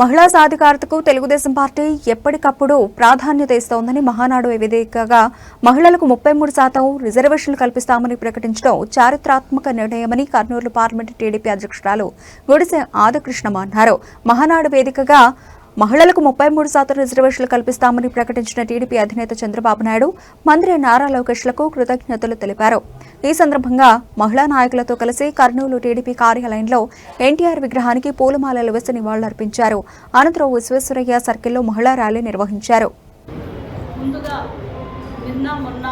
మహిళా సాధికారతకు తెలుగుదేశం పార్టీ ఎప్పటికప్పుడు ప్రాధాన్యత ఇస్తోందని మహానాడు వేదికగా మహిళలకు 33% రిజర్వేషన్లు కల్పిస్తామని ప్రకటించడం చారిత్రాత్మక నిర్ణయమని కర్నూలు పార్లమెంటు టీడీపీ అధ్యక్షురాలు గుడిసె ఆదికృష్ణమ్మ అన్నారు. మహానాడు వేదికగా మహిళలకు 33% రిజర్వేషన్లు కల్పిస్తామని ప్రకటించిన టీడీపీ అధినేత చంద్రబాబు నాయుడు మంత్రి నారా లోకేష్లకు కృతజ్ఞతలు తెలిపారు. ఈ సందర్భంగా మహిళా నాయకులతో కలిసి కర్నూలు టీడీపీ కార్యాలయంలో ఎన్టీఆర్ విగ్రహానికి పూలమాలలు వేసి నివాళులర్పించారు. అనంతరం విశ్వేశ్వరయ్య సర్కిల్లో మహిళా ర్యాలీ నిర్వహించారు. ముందుగా నిన్న మొన్న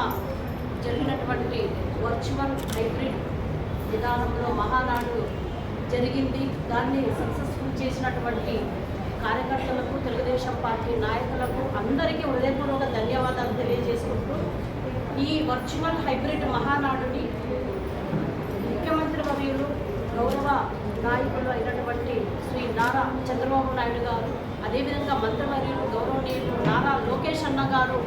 జరిగినటువంటి వర్చువల్ హైబ్రిడ్ విధానంలో మహానాడు జరిగింది. దాన్ని సక్సెస్ఫుల్ చేసినటువంటి కార్యకర్తలకు, తెలుగుదేశం పార్టీ నాయకులకు అందరికీ హృదయపూర్వక ధన్యవాదాలు తెలియజేసుకుంటూ ఈ వర్చువల్ హైబ్రిడ్ మహానాడుని ముఖ్యమంత్రి వర్యులు గౌరవ నాయకులు అయినటువంటి శ్రీ నారా చంద్రబాబు నాయుడు గారు, అదేవిధంగా మంత్రివర్యులు గౌరవనీయులు నారా లోకేష్ అన్న గారు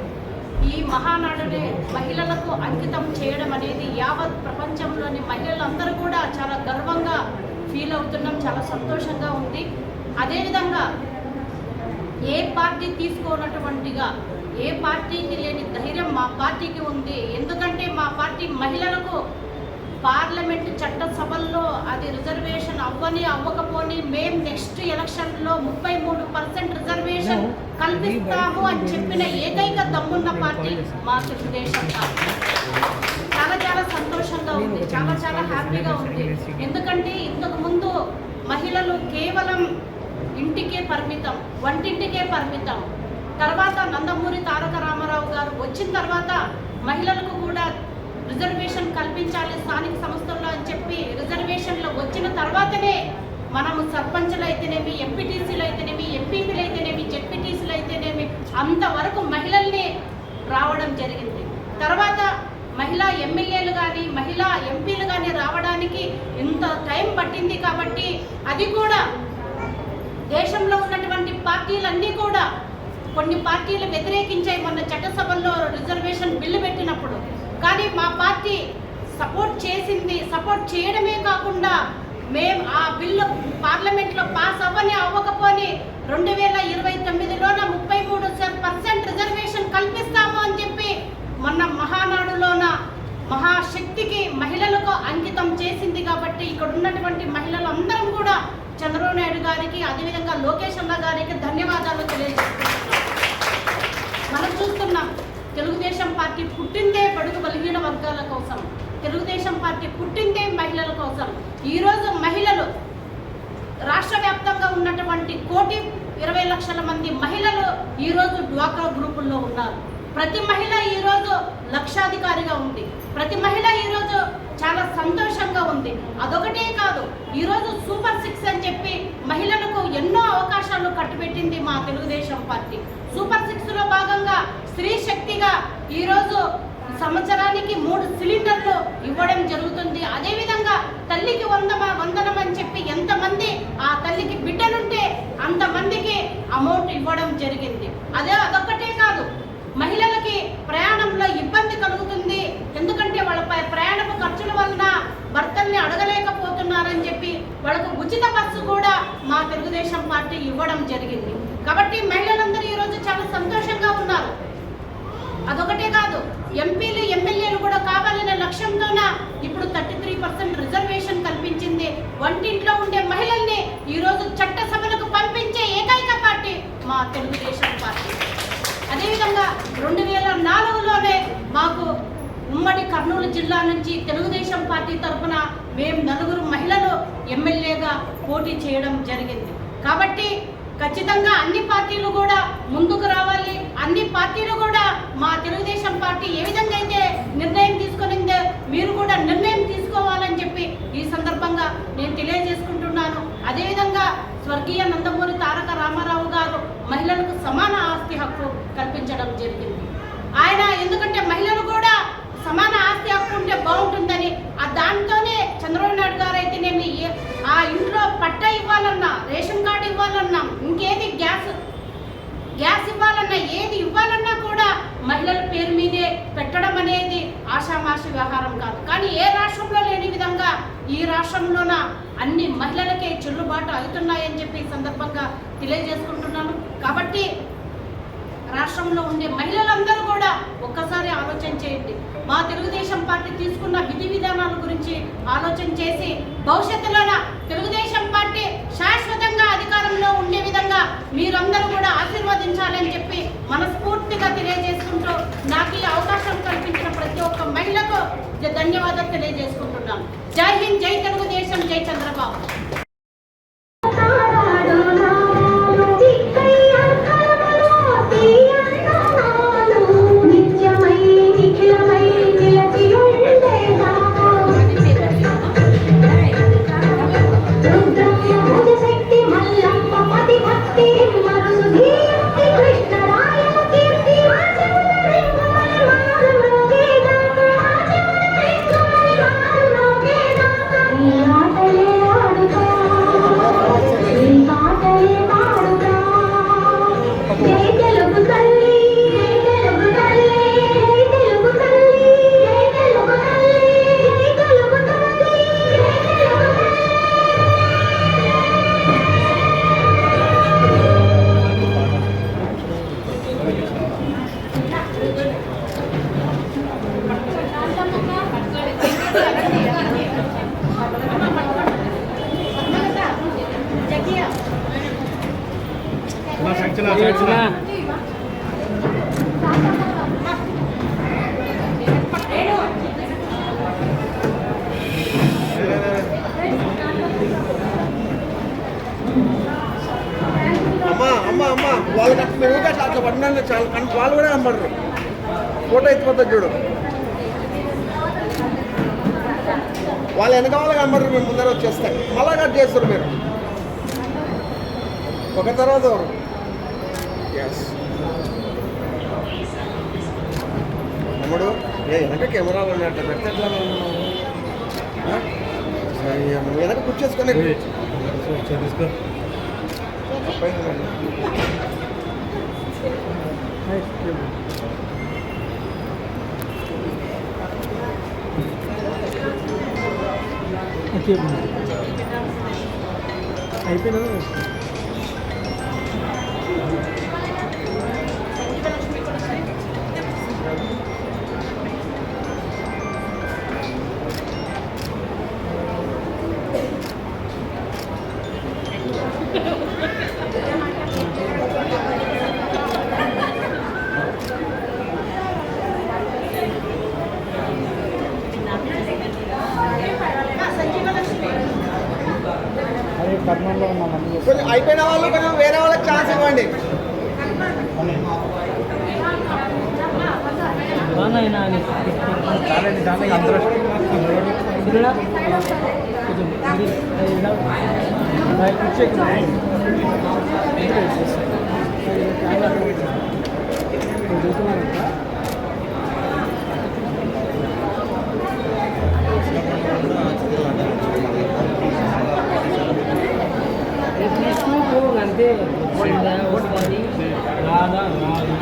ఈ మహానాడుని మహిళలకు అంకితం చేయడం అనేది యావత్ ప్రపంచంలోని మహిళలందరూ కూడా చాలా గర్వంగా ఫీల్ అవుతున్నాం. చాలా సంతోషంగా ఉంది. అదేవిధంగా ఏ పార్టీ తీసుకోనటువంటిగా, ఏ పార్టీకి లేని ధైర్యం మా పార్టీకి ఉంది. ఎందుకంటే మా పార్టీ మహిళలకు పార్లమెంటు చట్టసభల్లో అది రిజర్వేషన్ అవ్వకపోని మేము నెక్స్ట్ ఎలక్షన్లో 33% రిజర్వేషన్ కల్పిస్తాము అని చెప్పిన ఏకైక దమ్మున్న పార్టీ మా తెలుగుదేశం పార్టీ. చాలా సంతోషంగా ఉంది, చాలా హ్యాపీగా ఉంది. ఎందుకంటే ఇంతకు ముందు మహిళలు కేవలం ఇంటికే పరిమితం, వంటింటికే పరిమితం. తర్వాత నందమూరి తారక రామారావు గారు వచ్చిన తర్వాత మహిళలకు కూడా రిజర్వేషన్ కల్పించాలి స్థానిక సంస్థల్లో అని చెప్పి రిజర్వేషన్లు వచ్చిన తర్వాతనే మనము సర్పంచ్లు అయితేనేమి, ఎంపీటీసీలు అయితేనేమి, ఎంపీపీలు అయితేనేమి, జెడ్పీటీసీలు అయితేనేమి అంతవరకు మహిళల్ని రావడం జరిగింది. తర్వాత మహిళా ఎమ్మెల్యేలు కానీ, మహిళా ఎంపీలు కానీ రావడానికి ఇంత టైం పట్టింది. కాబట్టి అది కూడా దేశంలో ఉన్నటువంటి పార్టీలన్నీ కూడా కొన్ని పార్టీలు వ్యతిరేకించాయి మొన్న చట్టసభల్లో రిజర్వేషన్ బిల్లు పెట్టినప్పుడు. కానీ మా పార్టీ సపోర్ట్ చేసింది. సపోర్ట్ చేయడమే కాకుండా మేము ఆ బిల్లు పార్లమెంట్లో పాస్ అవ్వకపోని 2029లోన 33% రిజర్వేషన్ కల్పిస్తాము అని చెప్పి మొన్న మహానాడులోన మహాశక్తికి మహిళలకు అంకితం చేసింది. కాబట్టి ఇక్కడ ఉన్నటువంటి మహిళలందరం కూడా చంద్రబాబు నాయుడు గారికి, అదేవిధంగా లోకేష్ అన్న గారికి ధన్యవాదాలు తెలియజేస్తున్నాం. మనం చూస్తున్నాం, తెలుగుదేశం పార్టీ పుట్టిందే బడుగు బలహీన వర్గాల కోసం, తెలుగుదేశం పార్టీ పుట్టిందే మహిళల కోసం. ఈరోజు మహిళలు రాష్ట్ర వ్యాప్తంగా ఉన్నటువంటి 1,20,00,000 మంది మహిళలు ఈరోజు డ్వాక్రా గ్రూపుల్లో ఉన్నారు. ప్రతి మహిళ ఈరోజు లక్షాధికారిగా ఉంది. ప్రతి మహిళ ఈరోజు చాలా సంతోషంగా ఉంది. అదొకటే కాదు, ఈరోజు సూపర్ 6 అని చెప్పి మహిళలకు ఎన్నో అవకాశాలు కట్టుబెట్టింది మా తెలుగుదేశం పార్టీ. సూపర్ 6లో భాగంగా స్త్రీ శక్తిగా ఈరోజు సంవత్సరానికి 3 సిలిండర్లు ఇవ్వడం జరుగుతుంది. అదేవిధంగా తల్లికి వందనం అని చెప్పి ఎంతమంది ఆ తల్లికి బిడ్డలుంటే అంతమందికి అమౌంట్ ఇవ్వడం జరిగింది. అదొక్కటే కాదు, మహిళలకి ప్రయాణంలో ఇబ్బంది కలుగుతుంది. ఎందుకంటే వాళ్ళ ప్రయాణపు ఖర్చుల వలన భర్తల్ని అడగలేకపోతున్నారని చెప్పి వాళ్ళకు ఉచిత బస్సు కూడా మా తెలుగుదేశం పార్టీ ఇవ్వడం జరిగింది. కాబట్టి మహిళలందరూ ఈరోజు చాలా సంతోషంగా ఉన్నారు. అదొకటే కాదు, ఎంపీలు ఎమ్మెల్యేలు కూడా కావాలనే లక్ష్యంతోన ఇప్పుడు 33% రిజర్వేషన్ కల్పించింది. వంటింట్లో ఉండే మహిళల్ని ఈరోజు చట్టసభలకు పంపించే ఏకైక పార్టీ మా తెలుగుదేశం పార్టీ. అదేవిధంగా 2004లోనే మాకు ఉమ్మడి కర్నూలు జిల్లా నుంచి తెలుగుదేశం పార్టీ తరఫున మేము 4 మహిళలు ఎమ్మెల్యేగా పోటీ చేయడం జరిగింది. కాబట్టి ఖచ్చితంగా అన్ని పార్టీలు కూడా ముందుకు రావాలి. అన్ని పార్టీలు కూడా మా తెలుగుదేశం పార్టీ ఏ విధంగా అయితే నిర్ణయం తీసుకునిందో మీరు కూడా నిర్ణయం తీసుకోవాలని చెప్పి ఈ సందర్భంగా నేను తెలియజేసుకుంటున్నాను. అదేవిధంగా స్వర్గీయ నందమూరి తారక రామారావు గారు మహిళలకు సమాన ఆస్తి హక్కు కల్పించడం జరిగింది. ఆయన ఎందుకంటే మహిళలు కూడా సమాన ఆస్తి హక్కు ఉంటే బాగుంటుందని దాంతోనే చంద్రబాబు నాయుడు గారు అయితేనేమి ఆ ఇంట్లో పట్టా ఇవ్వాలన్నా, రేషన్ కార్డు ఇవ్వాలన్నా, ఇంకేది గ్యాస్ ఇవ్వాలన్నా, ఏది ఇవ్వాలన్నా కూడా మహిళల పేరు మీదే పెట్టడం అనేది ఆషామాషి వ్యవహారం కాదు. కానీ ఏ రాష్ట్రంలో లేని విధంగా ఈ రాష్ట్రంలోన అన్ని మహిళలకే చెల్లుబాటు అవుతున్నాయని చెప్పి ఈ సందర్భంగా తెలియజేసుకుంటున్నాను. కాబట్టి రాష్ట్రంలో ఉండే మహిళలందరూ కూడా ఒక్కసారి ఆలోచన చేయండి. మా తెలుగుదేశం పార్టీ తీసుకున్న విధి విధానాల గురించి ఆలోచన చేసి భవిష్యత్తులోన తెలుగుదేశం పార్టీ శాశ్వతంగా అధికారంలో ఉండే విధంగా మీరందరూ కూడా ఆశీర్వదించాలని చెప్పి మనస్ఫూర్తిగా తెలియజేసుకుంటూ నాకు ఈ అవకాశం కల్పించిన ప్రతి ఒక్క మహిళకు ధన్యవాదాలు తెలియజేసుకుంటున్నాను. జై హింద్, జై తెలుగుదేశం, జై చంద్రబాబు. అమ్మా వాళ్ళకి అట్లా నువ్వుగా అట్లా పడినా చాలా కానీ వాళ్ళు కూడా కనపడరు. ఫోటో ఎత్తిపోతుంది చూడు, వాళ్ళు వెనక వాళ్ళు కనపడరు. మేము ముందర వచ్చేస్తాయి మళ్ళా కట్ చేస్తారు మీరు ఒక తర్వాత ఎవరు. ఎస్ తమ్ముడు వెనక కెమెరాలు ఉన్నట్టు పెడితే ఎట్లా నువ్వు వెనక కూర్చేసుకొని తీసుకో. అయిపోయినా కొంచెం అయిపోయిన వాళ్ళు కొంచెం వేరే వాళ్ళకి ఛాన్స్ ఇవ్వండి. అంటే రాదా రాదు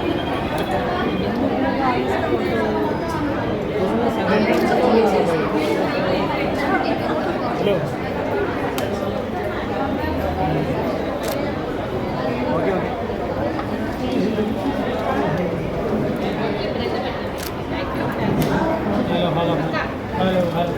hello okay okay hello hello hello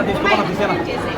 తీసుకో తీసేనా